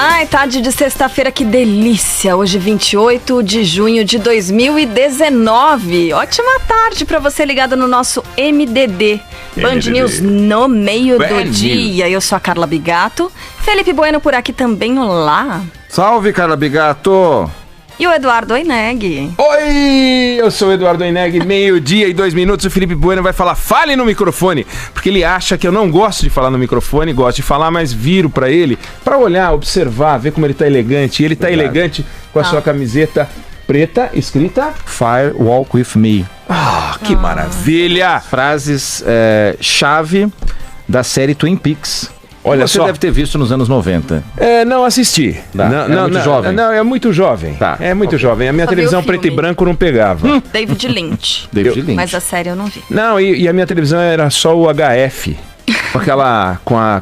Ai, tarde de sexta-feira, que delícia! Hoje, 28 de junho de 2019. Ótima tarde para você ligado no nosso MDD. Band News no meio do dia. Eu sou a Carla Bigato. Felipe Bueno por aqui também, olá. Salve, Carla Bigato. E o Eduardo Oineg. Oi, eu sou o Eduardo Oineg, 12:02. O Felipe Bueno vai falar, fale no microfone, porque ele acha que eu não gosto de falar no microfone, gosto de falar, mas viro pra ele, pra olhar, observar, ver como ele tá elegante. E ele tá elegante com a sua camiseta preta, escrita Fire Walk With Me. Ah, que maravilha! Frases chave da série Twin Peaks. Olha Você só. deve ter visto nos anos 90. Não assisti. Tá. Muito jovem? Não, é muito jovem. Tá. É muito jovem. A minha Só vi televisão o preto e filme. branco não pegava. David Lynch. David Lynch. Mas a série eu não vi. Não, e a minha televisão era só o HF.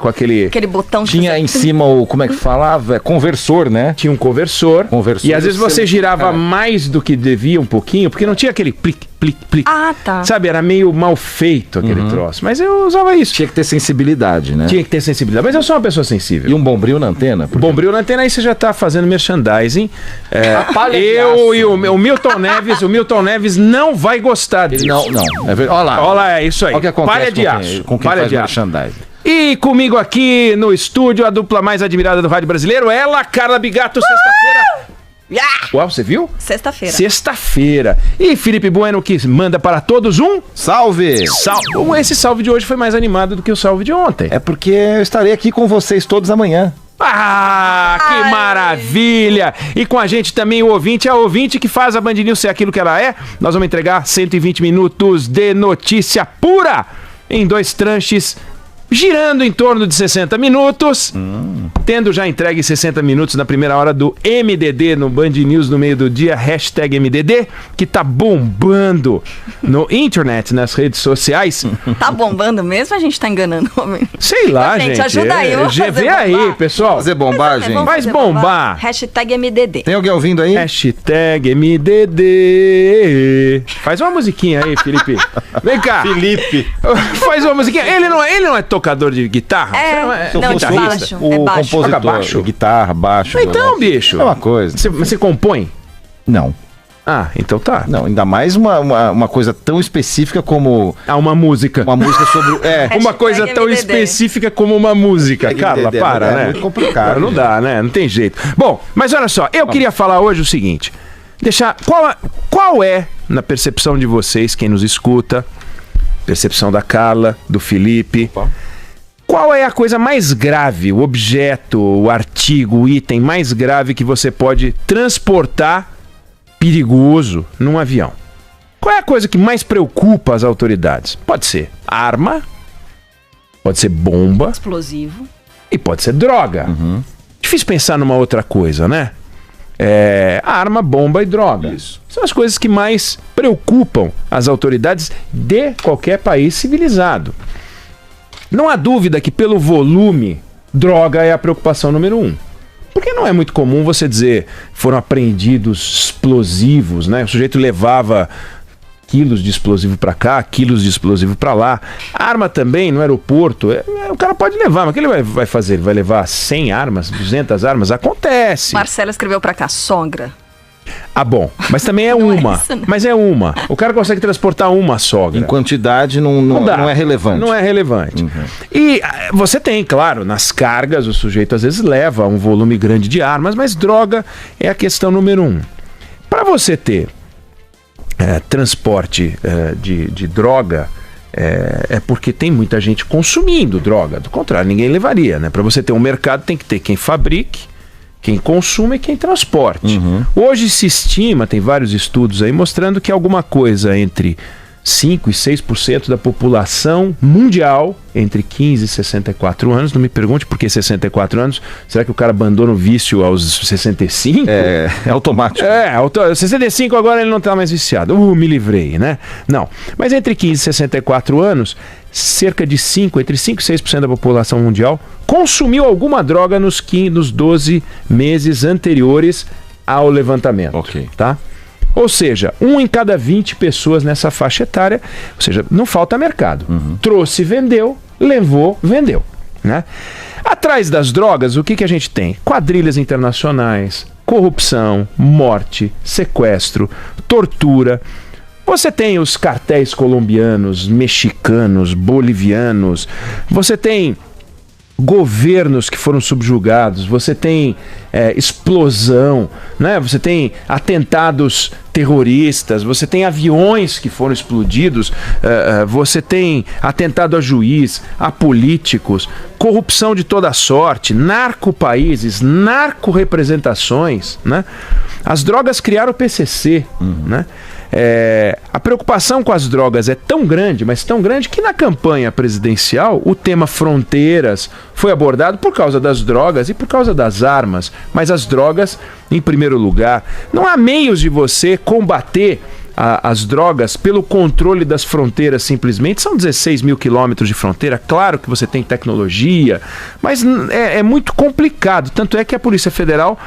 Com aquele... Aquele botão que Tinha você- em cima o, como é que falava? Conversor, né? Tinha um conversor. Conversor. E às vezes você girava Cara. mais do que devia um pouquinho, porque não tinha aquele plic, plic, plic. Ah, tá. Sabe, era meio mal feito aquele troço. Mas eu usava isso. Tinha que ter sensibilidade, né? Tinha que ter sensibilidade. Mas eu sou uma pessoa sensível. E um bombril na antena. porque- Bombril na antena, aí você já tá fazendo merchandising. Eu e o Milton Neves, o Milton Neves não vai gostar disso. Não. É verdade. Olha lá. Olha lá, é isso aí. Olha o que acontece Palha de com aço. com quem Palha faz de aço. merchandising. E comigo aqui no estúdio, a dupla mais admirada do rádio brasileiro, ela, Carla Bigato, sexta-feira. Uau, você viu? Sexta-feira. Sexta-feira. E Felipe Bueno, que manda para todos um Salve! salve. Esse salve de hoje foi mais animado do que o salve de ontem. É porque eu estarei aqui com vocês todos amanhã. Ah, que maravilha! E com a gente também o ouvinte, a ouvinte que faz a Band News ser aquilo que ela é. Nós vamos entregar 120 minutos de notícia pura em 2 tranches, girando em torno de 60 minutos, tendo já entregue 60 minutos na primeira hora do MDD no Band News no meio do dia, hashtag MDD, que tá bombando no internet, nas redes sociais. Tá bombando mesmo ou a gente tá enganando o homem? Sei lá, Gente, gente. ajuda aí, vamos fazer Vê aí, bombar. pessoal. Fazer bombagem. Vamos Faz fazer bombar. Hashtag MDD. Tem alguém ouvindo aí? Hashtag MDD. Faz uma musiquinha aí, Felipe. Vem cá. Felipe. Faz uma musiquinha. Ele não é tocador de guitarra? Você não é não, de guitarrista? baixo. O É baixo. compositor, Toca baixo? guitarra, baixo. Então, violão. bicho. É uma coisa. Você compõe? Não. Ah, então tá. Não, ainda mais uma coisa tão específica como Ah, uma música. uma música sobre... Uma coisa tão MDD. específica como uma música. Carla, MDD, para, é né? muito complicado, Não dá, né? Não tem jeito. Bom, mas olha só, eu queria falar hoje o seguinte. Deixar... Qual é, na percepção de vocês, quem nos escuta, percepção da Carla, do Felipe... Qual é a coisa mais grave, o objeto, o artigo, o item mais grave que você pode transportar perigoso num avião? Qual é a coisa que mais preocupa as autoridades? Pode ser arma, pode ser bomba Explosivo. e pode ser droga. Difícil pensar numa outra coisa, né? Arma, bomba e droga. São as coisas que mais preocupam as autoridades de qualquer país civilizado. Não há dúvida que pelo volume, droga é a preocupação número 1. Porque não é muito comum você dizer foram apreendidos explosivos, né? O sujeito levava quilos de explosivo para cá, quilos de explosivo para lá. Arma também no aeroporto, o cara pode levar, mas o que ele vai fazer? Ele vai levar 100 armas, 200 armas? Acontece. Marcela escreveu pra cá, sogra. Ah, bom, mas também é Não é uma. isso, né? Mas é uma. O cara consegue transportar uma sogra. Em quantidade não dá. é relevante. Não é relevante. E você tem, claro, nas cargas, o sujeito às vezes leva um volume grande de armas, mas droga é a questão número 1. Para você ter transporte de droga, é porque tem muita gente consumindo droga. Do contrário, ninguém levaria, né? Para você ter um mercado, tem que ter quem fabrique, quem consuma e quem transporte. Hoje se estima, tem vários estudos aí mostrando que alguma coisa entre 5 e 6% da população mundial entre 15 e 64 anos. Não me pergunte por que 64 anos. Será que o cara abandona o vício aos 65? É automático. 65 agora ele não está mais viciado. Me livrei, né? Não. Mas entre 15 e 64 anos, cerca de entre 5 e 6% da população mundial consumiu alguma droga nos 12 meses anteriores ao levantamento. Ok. Tá? Ou seja, 1 em cada 20 pessoas nessa faixa etária, ou seja, não falta mercado. Trouxe, vendeu, levou, vendeu. Né? Atrás das drogas, o que a gente tem? Quadrilhas internacionais, corrupção, morte, sequestro, tortura. Você tem os cartéis colombianos, mexicanos, bolivianos. Você tem governos que foram subjugados, você tem explosão, né? Você tem atentados terroristas, você tem aviões que foram explodidos, você tem atentado a juiz, a políticos, corrupção de toda sorte, narco-países, narco-representações, né? As drogas criaram o PCC, né? A preocupação com as drogas é tão grande, mas tão grande, que na campanha presidencial o tema fronteiras foi abordado por causa das drogas e por causa das armas, mas as drogas em primeiro lugar. Não há meios de você combater as drogas pelo controle das fronteiras simplesmente. São 16 mil quilômetros de fronteira, claro que você tem tecnologia, mas é muito complicado, tanto é que a Polícia Federal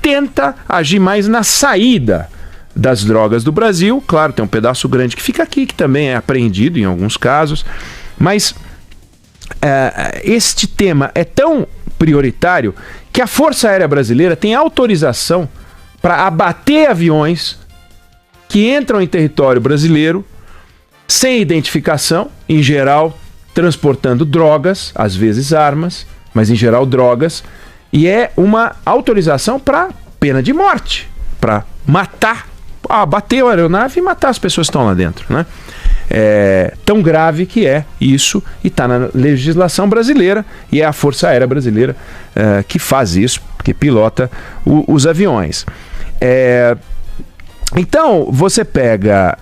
tenta agir mais na saída das drogas do Brasil. Claro, tem um pedaço grande que fica aqui, que também é apreendido em alguns casos, mas este tema é tão prioritário que a Força Aérea Brasileira tem autorização para abater aviões que entram em território brasileiro sem identificação, em geral transportando drogas, às vezes armas, mas em geral drogas, e é uma autorização para pena de morte, para matar, bater a aeronave e matar as pessoas que estão lá dentro, né? Tão grave que é isso, e está na legislação brasileira, e é a Força Aérea Brasileira que faz isso, que pilota os aviões. Então, você pega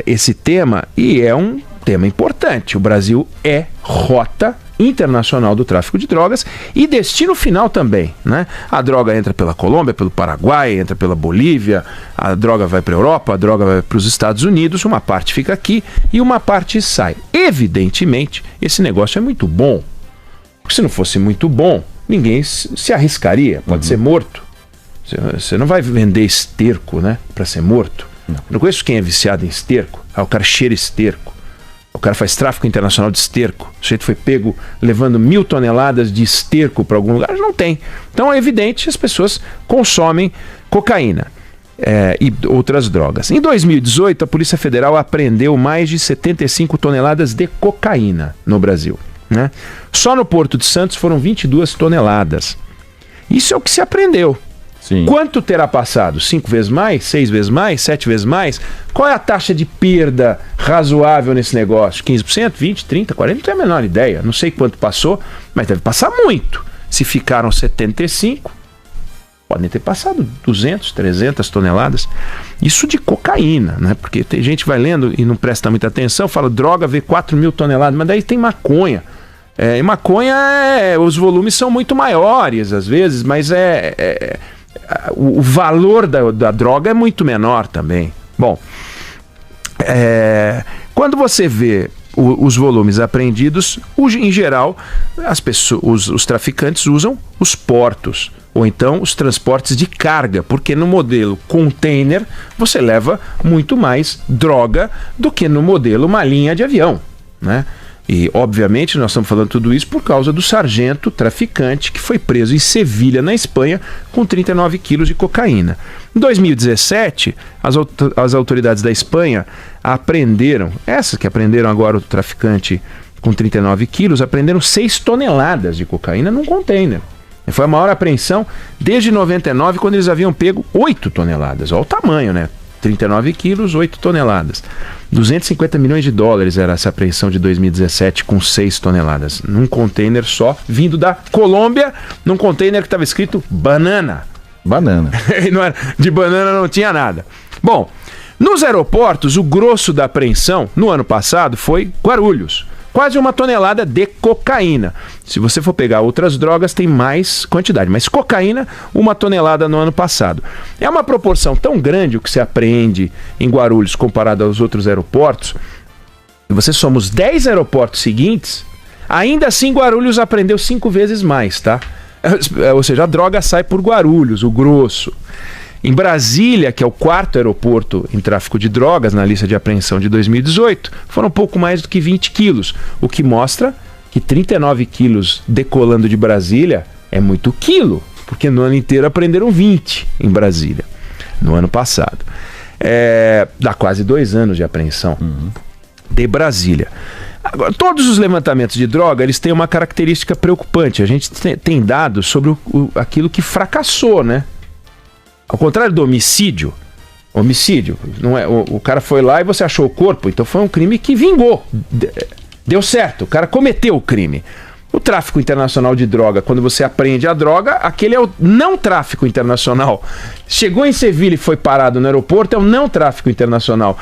esse tema, e é um tema importante. O Brasil é rota internacional do tráfico de drogas e destino final também, né? A droga entra pela Colômbia, pelo Paraguai, entra pela Bolívia, a droga vai para a Europa, a droga vai para os Estados Unidos, uma parte fica aqui e uma parte sai. Evidentemente, esse negócio é muito bom, porque se não fosse muito bom, ninguém se arriscaria, pode ser morto. Você não vai vender esterco, né, para ser morto. Eu não conheço quem é viciado em esterco. O cara cheira esterco. O cara faz tráfico internacional de esterco. O sujeito foi pego levando 1.000 toneladas de esterco para algum lugar. Não tem. Então é evidente que as pessoas consomem cocaína e outras drogas. Em 2018, a Polícia Federal apreendeu mais de 75 toneladas de cocaína no Brasil, né? Só no Porto de Santos foram 22 toneladas. Isso é o que se apreendeu. Sim. Quanto terá passado? 5 vezes mais? 6 vezes mais? 7 vezes mais? Qual é a taxa de perda razoável nesse negócio? 15%? 20%? 30%? 40%? Não tenho a menor ideia. Não sei quanto passou, mas deve passar muito. Se ficaram 75, podem ter passado 200, 300 toneladas. Isso de cocaína, né? Porque tem gente que vai lendo e não presta muita atenção, fala droga, vê 4.000 toneladas, mas daí tem maconha. E maconha, os volumes são muito maiores às vezes, mas o valor da droga é muito menor também. Bom, quando você vê os volumes apreendidos, em geral, os traficantes usam os portos, ou então os transportes de carga, porque no modelo container você leva muito mais droga do que no modelo uma linha de avião, né? E, obviamente, nós estamos falando tudo isso por causa do sargento traficante que foi preso em Sevilha, na Espanha, com 39 quilos de cocaína. Em 2017, as autoridades da Espanha apreenderam, essas que apreenderam agora o traficante com 39 quilos, apreenderam 6 toneladas de cocaína num container. Foi a maior apreensão desde 99, quando eles haviam pego 8 toneladas. Olha o tamanho, né? 39 quilos, 8 toneladas. 250 milhões de dólares era essa apreensão de 2017 com 6 toneladas. Num container só, vindo da Colômbia, num container que estava escrito banana. Banana. E não era, de banana não tinha nada. Bom, nos aeroportos, o grosso da apreensão no ano passado foi Guarulhos. Quase 1 tonelada de cocaína. Se você for pegar outras drogas, tem mais quantidade. Mas cocaína, 1 tonelada no ano passado. É uma proporção tão grande o que se apreende em Guarulhos comparado aos outros aeroportos. Se você soma os 10 aeroportos seguintes, ainda assim Guarulhos apreendeu 5 vezes mais, tá? Ou seja, a droga sai por Guarulhos, o grosso. Em Brasília, que é o 4º aeroporto em tráfico de drogas na lista de apreensão de 2018, foram pouco mais do que 20 quilos, o que mostra que 39 quilos decolando de Brasília é muito quilo, porque no ano inteiro aprenderam 20 em Brasília, no ano passado. Dá quase 2 anos de apreensão de Brasília. Agora, todos os levantamentos de droga, eles têm uma característica preocupante. A gente tem dados sobre aquilo que fracassou, né? Ao contrário do homicídio, não é, o cara foi lá e você achou o corpo, então foi um crime que vingou. Deu certo, o cara cometeu o crime. O tráfico internacional de droga, quando você apreende a droga, aquele é o não tráfico internacional. Chegou em Sevilha e foi parado no aeroporto, é o não tráfico internacional.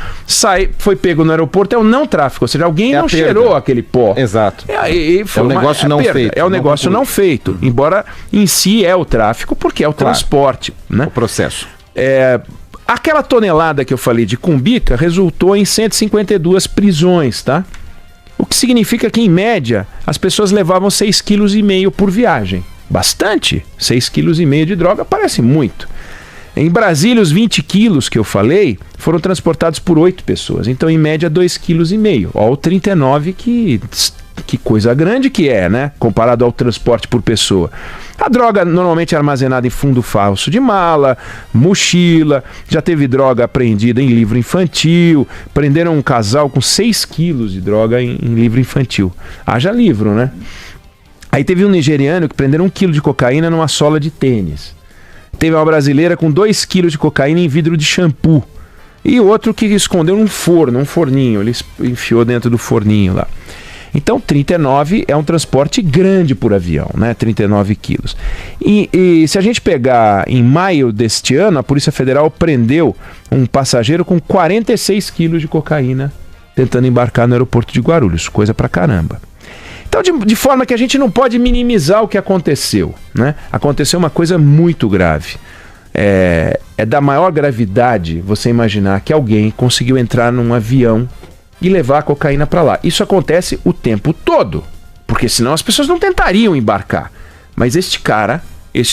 Foi pego no aeroporto, é o não tráfico. Ou seja, alguém não cheirou aquele pó. Exato. É um negócio não feito. É um negócio não feito. Embora em si é o tráfico, porque é o transporte. Né? O processo. Aquela tonelada que eu falei de Cumbica resultou em 152 prisões, tá? O que significa que, em média, as pessoas levavam 6,5 kg por viagem. Bastante. 6,5 kg de droga parece muito. Em Brasília, os 20 quilos que eu falei foram transportados por 8 pessoas. Então, em média, 2,5 kg. Ó, o 39 que coisa grande que é, né? Comparado ao transporte por pessoa. A droga normalmente é armazenada em fundo falso de mala, mochila. Já teve droga apreendida em livro infantil. Prenderam um casal com 6 quilos de droga em livro infantil. Haja livro, né? Aí teve um nigeriano que prenderam 1 quilo de cocaína numa sola de tênis. Teve uma brasileira com 2 quilos de cocaína em vidro de shampoo. E outro que escondeu num forno, um forninho. Ele enfiou dentro do forninho lá. Então, 39 é um transporte grande por avião, né? 39 quilos. E se a gente pegar em maio deste ano, a Polícia Federal prendeu um passageiro com 46 quilos de cocaína tentando embarcar no aeroporto de Guarulhos. Coisa pra caramba. Então, de forma que a gente não pode minimizar o que aconteceu, né? Aconteceu uma coisa muito grave. É da maior gravidade você imaginar que alguém conseguiu entrar num avião e levar a cocaína para lá. Isso acontece o tempo todo, porque senão as pessoas não tentariam embarcar. Mas este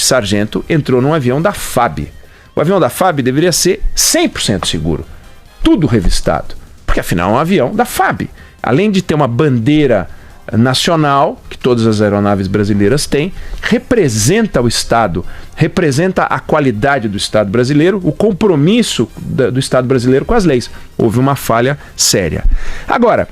sargento, entrou num avião da FAB. O avião da FAB deveria ser 100% seguro, tudo revistado, porque afinal é um avião da FAB. Além de ter uma bandeira nacional, que todas as aeronaves brasileiras têm, representa o Estado, representa a qualidade do Estado brasileiro, o compromisso do Estado brasileiro com as leis. Houve uma falha séria. Agora,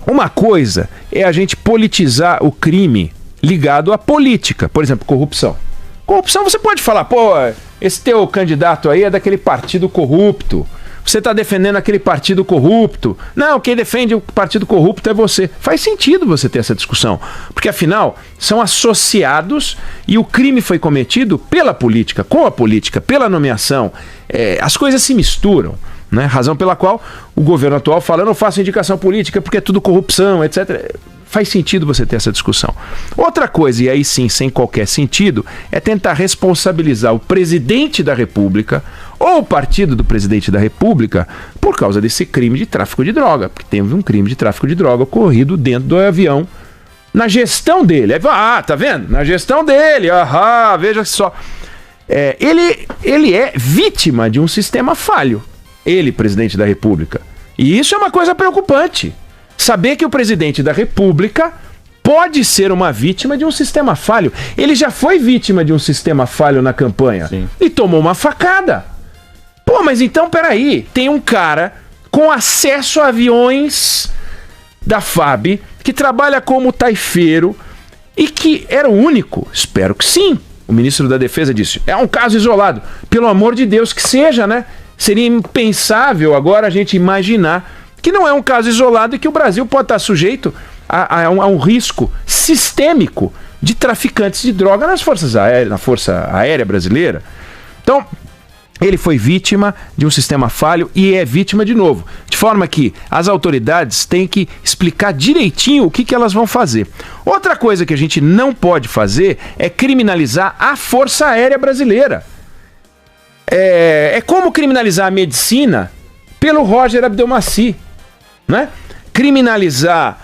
uma coisa é a gente politizar o crime ligado à política, por exemplo, corrupção. Corrupção você pode falar, pô, esse teu candidato aí é daquele partido corrupto, você está defendendo aquele partido corrupto. Não, quem defende o partido corrupto é você. Faz sentido você ter essa discussão, porque afinal são associados e o crime foi cometido pela política, com a política, pela nomeação. As coisas se misturam, né? Razão pela qual o governo atual fala, eu não faço indicação política porque é tudo corrupção, etc. Faz sentido você ter essa discussão. Outra coisa, e aí sim, sem qualquer sentido, é tentar responsabilizar o presidente da República ou o partido do presidente da República por causa desse crime de tráfico de droga. Porque teve um crime de tráfico de droga ocorrido dentro do avião, na gestão dele. Tá vendo? Na gestão dele. Veja só. Ele é vítima de um sistema falho. Ele, presidente da República. E isso é uma coisa preocupante. Saber que o presidente da República pode ser uma vítima de um sistema falho. Ele já foi vítima de um sistema falho na campanha. Sim. E tomou uma facada. Pô, mas então, peraí, tem um cara com acesso a aviões da FAB, que trabalha como taifeiro e que era o único, espero que sim. O ministro da Defesa disse, é um caso isolado. Pelo amor de Deus que seja, né? Seria impensável agora a gente imaginar que não é um caso isolado e que o Brasil pode estar sujeito a um risco sistêmico de traficantes de droga na Força Aérea Brasileira. Então, ele foi vítima de um sistema falho e é vítima de novo. De forma que as autoridades têm que explicar direitinho o que elas vão fazer. Outra coisa que a gente não pode fazer é criminalizar a Força Aérea Brasileira. É como criminalizar a medicina pelo Roger Abdelmaci, né? Criminalizar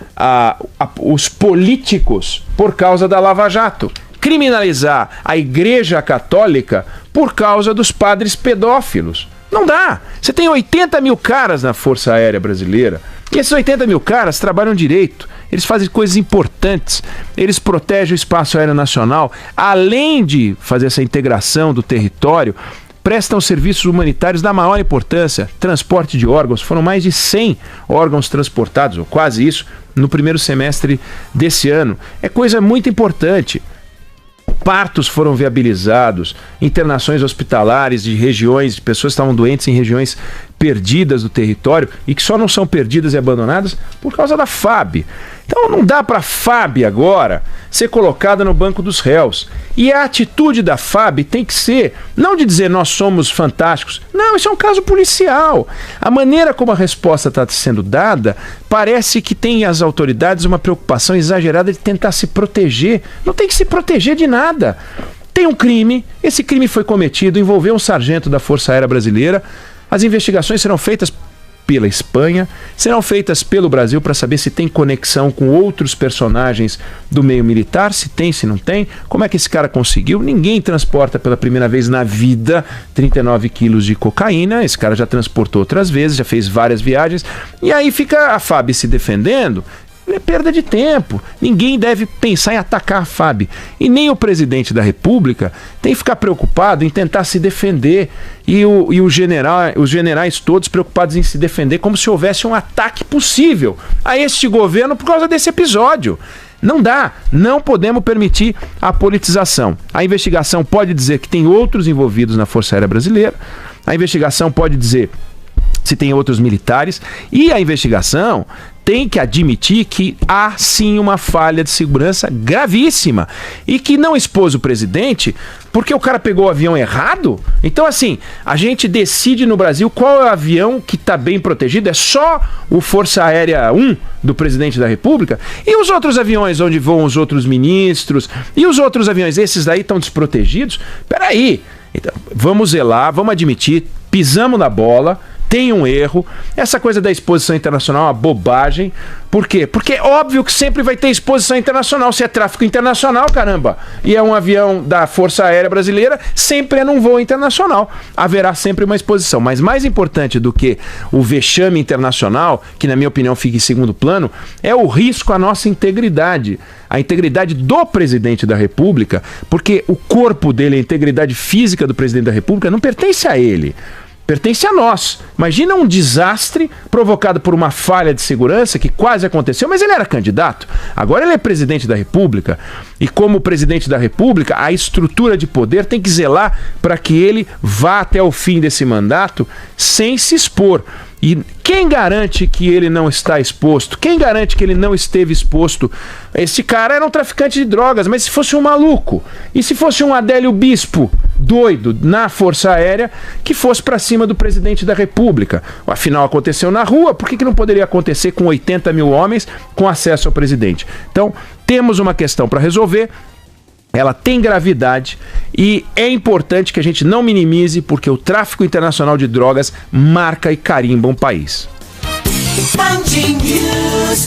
os políticos por causa da Lava Jato. Criminalizar a Igreja Católica por causa dos padres pedófilos. Não dá. Você tem 80 mil caras na Força Aérea Brasileira e esses 80 mil caras trabalham direito. eles fazem coisas importantes, eles protegem o espaço aéreo nacional, além de fazer essa integração do território, prestam serviços humanitários da maior importância, transporte de órgãos, foram mais de 100 órgãos transportados, ou quase isso, no primeiro semestre desse ano. É coisa muito importante. Partos foram viabilizados, internações hospitalares de regiões, de pessoas que estavam doentes em regiões perdidas do território e que só não são perdidas e abandonadas por causa da FAB. Então não dá para a FAB agora ser colocada no banco dos réus. E a atitude da FAB tem que ser, não de dizer nós somos fantásticos, não, isso é um caso policial. A maneira como a resposta está sendo dada, parece que tem as autoridades uma preocupação exagerada de tentar se proteger. Não tem que se proteger de nada. Tem um crime, esse crime foi cometido, envolveu um sargento da Força Aérea Brasileira. As investigações serão feitas pela Espanha, serão feitas pelo Brasil para saber se tem conexão com outros personagens do meio militar, se tem, se não tem, como é que esse cara conseguiu. Ninguém transporta pela primeira vez na vida 39 quilos de cocaína, esse cara já transportou outras vezes, já fez várias viagens, e aí fica a FAB se defendendo. É perda de tempo. Ninguém deve pensar em atacar a FAB. E nem o presidente da República tem que ficar preocupado em tentar se defender. E os generais todos preocupados em se defender como se houvesse um ataque possível a este governo por causa desse episódio. Não dá, não podemos permitir a politização. A investigação pode dizer que tem outros envolvidos na Força Aérea Brasileira. A investigação pode dizer se tem outros militares. E a investigação tem que admitir que há sim uma falha de segurança gravíssima e que não expôs o presidente porque o cara pegou o avião errado. Então assim, a gente decide no Brasil qual é o avião que está bem protegido, é só o Força Aérea 1 do presidente da República, e os outros aviões onde voam os outros ministros, e os outros aviões, esses daí estão desprotegidos? Peraí, então, vamos zelar, vamos admitir, pisamos na bola, tem um erro. Essa coisa da exposição internacional é uma bobagem. Por quê? Porque é óbvio que sempre vai ter exposição internacional. Se é tráfico internacional, caramba, e é um avião da Força Aérea Brasileira, sempre é num voo internacional. Haverá sempre uma exposição. Mas mais importante do que o vexame internacional, que na minha opinião fica em segundo plano, é o risco à nossa integridade. A integridade do presidente da República, porque o corpo dele, a integridade física do presidente da República, não pertence a ele. Pertence a nós. Imagina um desastre provocado por uma falha de segurança que quase aconteceu, mas ele era candidato. Agora ele é presidente da República e como presidente da República, a estrutura de poder tem que zelar para que ele vá até o fim desse mandato sem se expor. E quem garante que ele não está exposto? Quem garante que ele não esteve exposto? Esse cara era um traficante de drogas, mas se fosse um maluco, e se fosse um Adélio Bispo doido na Força Aérea que fosse para cima do presidente da República? Afinal, aconteceu na rua, por que não poderia acontecer com 80 mil homens com acesso ao presidente? Então, temos uma questão para resolver. Ela tem gravidade e é importante que a gente não minimize, porque o tráfico internacional de drogas marca e carimba um país.